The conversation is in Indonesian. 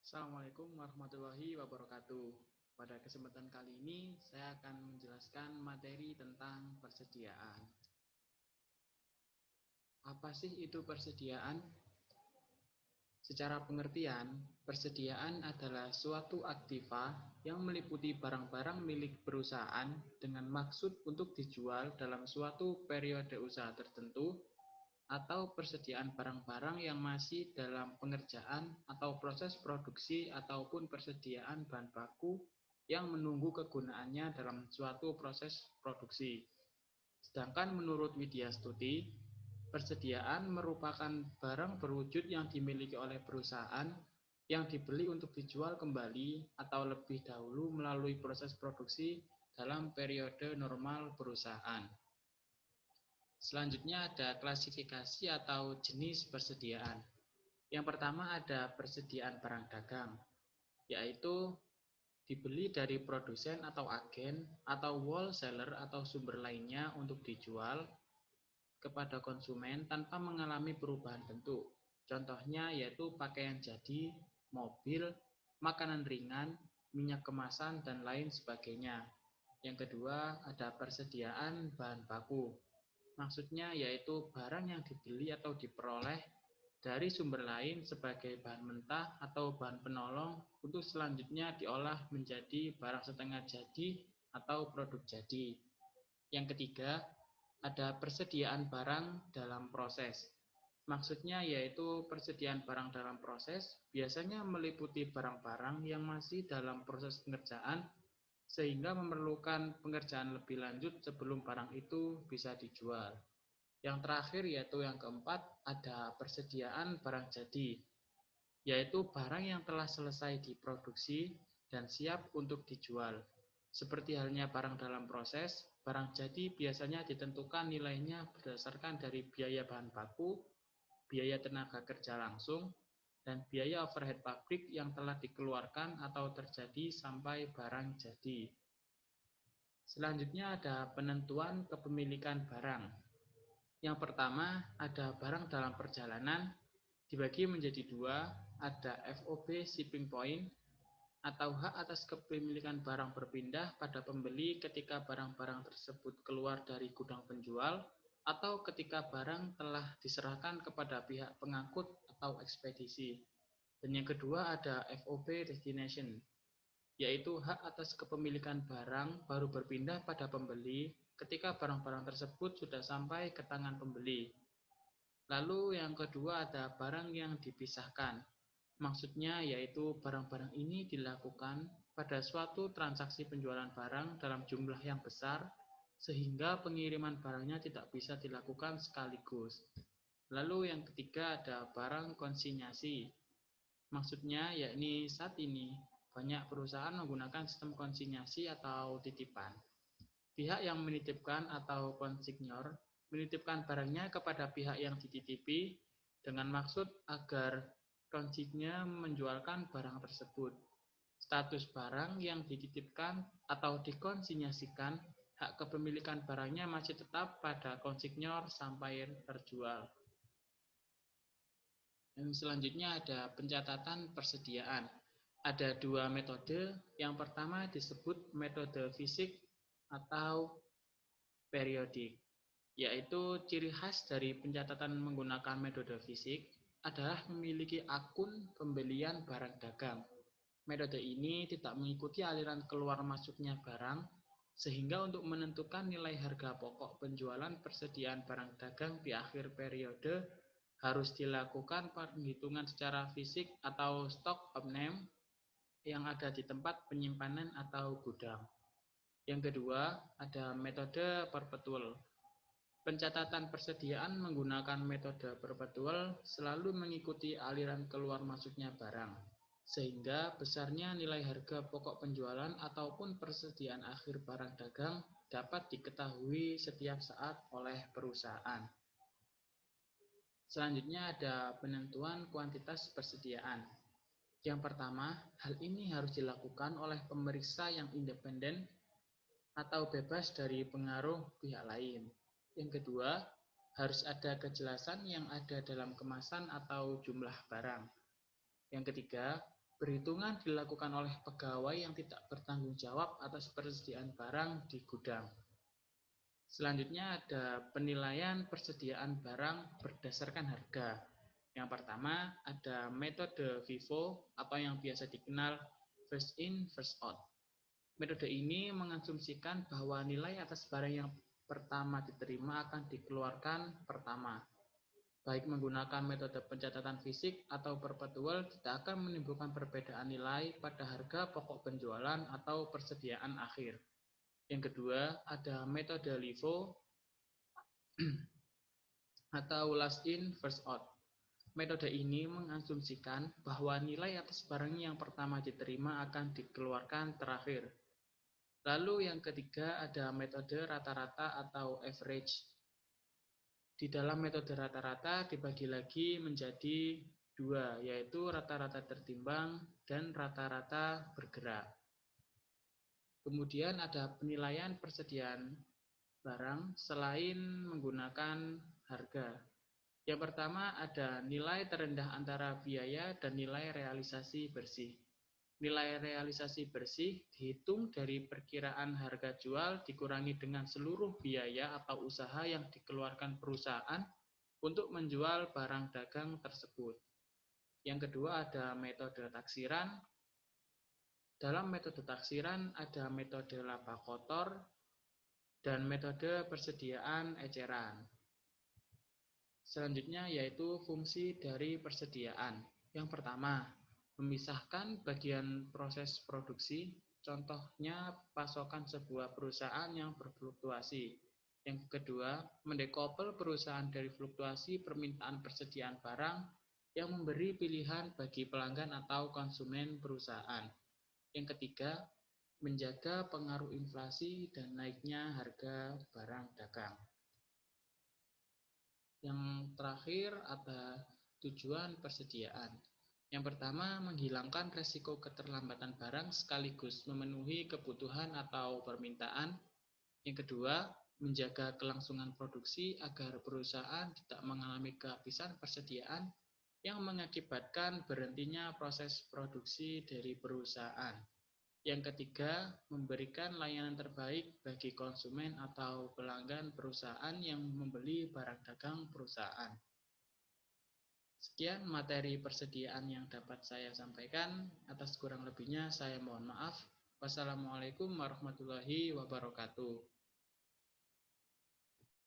Assalamualaikum warahmatullahi wabarakatuh. Pada kesempatan kali ini, saya akan menjelaskan materi tentang persediaan. Apa sih itu persediaan? Secara pengertian, persediaan adalah suatu aktiva yang meliputi barang-barang milik perusahaan dengan maksud untuk dijual dalam suatu periode usaha tertentu atau persediaan barang-barang yang masih dalam pengerjaan atau proses produksi ataupun persediaan bahan baku yang menunggu kegunaannya dalam suatu proses produksi. Sedangkan menurut Widya Stuti, persediaan merupakan barang berwujud yang dimiliki oleh perusahaan yang dibeli untuk dijual kembali atau lebih dahulu melalui proses produksi dalam periode normal perusahaan. Selanjutnya ada klasifikasi atau jenis persediaan. Yang pertama ada persediaan barang dagang, yaitu dibeli dari produsen atau agen atau wholesaler atau sumber lainnya untuk dijual kepada konsumen tanpa mengalami perubahan bentuk. Contohnya yaitu pakaian jadi, mobil, makanan ringan, minyak kemasan, dan lain sebagainya. Yang kedua ada persediaan bahan baku. Maksudnya yaitu barang yang dibeli atau diperoleh dari sumber lain sebagai bahan mentah atau bahan penolong untuk selanjutnya diolah menjadi barang setengah jadi atau produk jadi. Yang ketiga, ada persediaan barang dalam proses. Maksudnya yaitu persediaan barang dalam proses biasanya meliputi barang-barang yang masih dalam proses pengerjaan sehingga memerlukan pengerjaan lebih lanjut sebelum barang itu bisa dijual. Yang terakhir yaitu yang keempat ada persediaan barang jadi, yaitu barang yang telah selesai diproduksi dan siap untuk dijual. Seperti halnya barang dalam proses, barang jadi biasanya ditentukan nilainya berdasarkan dari biaya bahan baku, biaya tenaga kerja langsung, dan biaya overhead pabrik yang telah dikeluarkan atau terjadi sampai barang jadi. Selanjutnya ada penentuan kepemilikan barang. Yang pertama ada barang dalam perjalanan, dibagi menjadi dua, ada FOB shipping point atau hak atas kepemilikan barang berpindah pada pembeli ketika barang-barang tersebut keluar dari gudang penjual atau ketika barang telah diserahkan kepada pihak pengangkut atau ekspedisi. Dan yang kedua ada FOB destination, yaitu hak atas kepemilikan barang baru berpindah pada pembeli ketika barang-barang tersebut sudah sampai ke tangan pembeli. Lalu yang kedua ada barang yang dipisahkan. Maksudnya yaitu barang-barang ini dilakukan pada suatu transaksi penjualan barang dalam jumlah yang besar sehingga pengiriman barangnya tidak bisa dilakukan sekaligus. Lalu yang ketiga ada barang konsinyasi. Maksudnya yakni saat ini banyak perusahaan menggunakan sistem konsinyasi atau titipan. Pihak yang menitipkan atau konsignor menitipkan barangnya kepada pihak yang dititipi dengan maksud agar konsignya menjualkan barang tersebut. Status barang yang dititipkan atau dikonsinyasikan, hak kepemilikan barangnya masih tetap pada konsignor sampai terjual. Yang selanjutnya ada pencatatan persediaan. Ada dua metode. Yang pertama disebut metode fisik atau periodik, yaitu ciri khas dari pencatatan menggunakan metode fisik adalah memiliki akun pembelian barang dagang. Metode ini tidak mengikuti aliran keluar masuknya barang, sehingga untuk menentukan nilai harga pokok penjualan persediaan barang dagang di akhir periode harus dilakukan penghitungan secara fisik atau stock of name yang ada di tempat penyimpanan atau gudang. Yang kedua, ada metode perpetual. Pencatatan persediaan menggunakan metode perpetual selalu mengikuti aliran keluar masuknya barang, sehingga besarnya nilai harga pokok penjualan ataupun persediaan akhir barang dagang dapat diketahui setiap saat oleh perusahaan. Selanjutnya ada penentuan kuantitas persediaan. Yang pertama, hal ini harus dilakukan oleh pemeriksa yang independen atau bebas dari pengaruh pihak lain. Yang kedua, harus ada kejelasan yang ada dalam kemasan atau jumlah barang. Yang ketiga, Perhitungan dilakukan oleh pegawai yang tidak bertanggung jawab atas persediaan barang di gudang. Selanjutnya ada penilaian persediaan barang berdasarkan harga. Yang pertama ada metode FIFO atau yang biasa dikenal first in, first out. Metode ini mengasumsikan bahwa nilai atas barang yang pertama diterima akan dikeluarkan pertama. Baik menggunakan metode pencatatan fisik atau perpetual tidak akan menimbulkan perbedaan nilai pada harga pokok penjualan atau persediaan akhir. Yang kedua, ada metode LIFO atau last in, first out. Metode ini mengasumsikan bahwa nilai atas barang yang pertama diterima akan dikeluarkan terakhir. Lalu yang ketiga ada metode rata-rata atau average. Di dalam metode rata-rata dibagi lagi menjadi dua, yaitu rata-rata tertimbang dan rata-rata bergerak. Kemudian ada penilaian persediaan barang selain menggunakan harga. Yang pertama ada nilai terendah antara biaya dan nilai realisasi bersih. Nilai realisasi bersih dihitung dari perkiraan harga jual dikurangi dengan seluruh biaya atau usaha yang dikeluarkan perusahaan untuk menjual barang dagang tersebut. Yang kedua ada metode taksiran. Dalam metode taksiran ada metode laba kotor dan metode persediaan eceran. Selanjutnya yaitu fungsi dari persediaan. Yang pertama, memisahkan bagian proses produksi, contohnya pasokan sebuah perusahaan yang berfluktuasi. Yang kedua, mendekouple perusahaan dari fluktuasi permintaan persediaan barang yang memberi pilihan bagi pelanggan atau konsumen perusahaan. Yang ketiga, menjaga pengaruh inflasi dan naiknya harga barang dagang. Yang terakhir ada tujuan persediaan. Yang pertama, menghilangkan resiko keterlambatan barang sekaligus memenuhi kebutuhan atau permintaan. Yang kedua, menjaga kelangsungan produksi agar perusahaan tidak mengalami kehabisan persediaan yang mengakibatkan berhentinya proses produksi dari perusahaan. Yang ketiga, memberikan layanan terbaik bagi konsumen atau pelanggan perusahaan yang membeli barang dagang perusahaan. Sekian materi persediaan yang dapat saya sampaikan. Atas kurang lebihnya saya mohon maaf. Wassalamualaikum warahmatullahi wabarakatuh.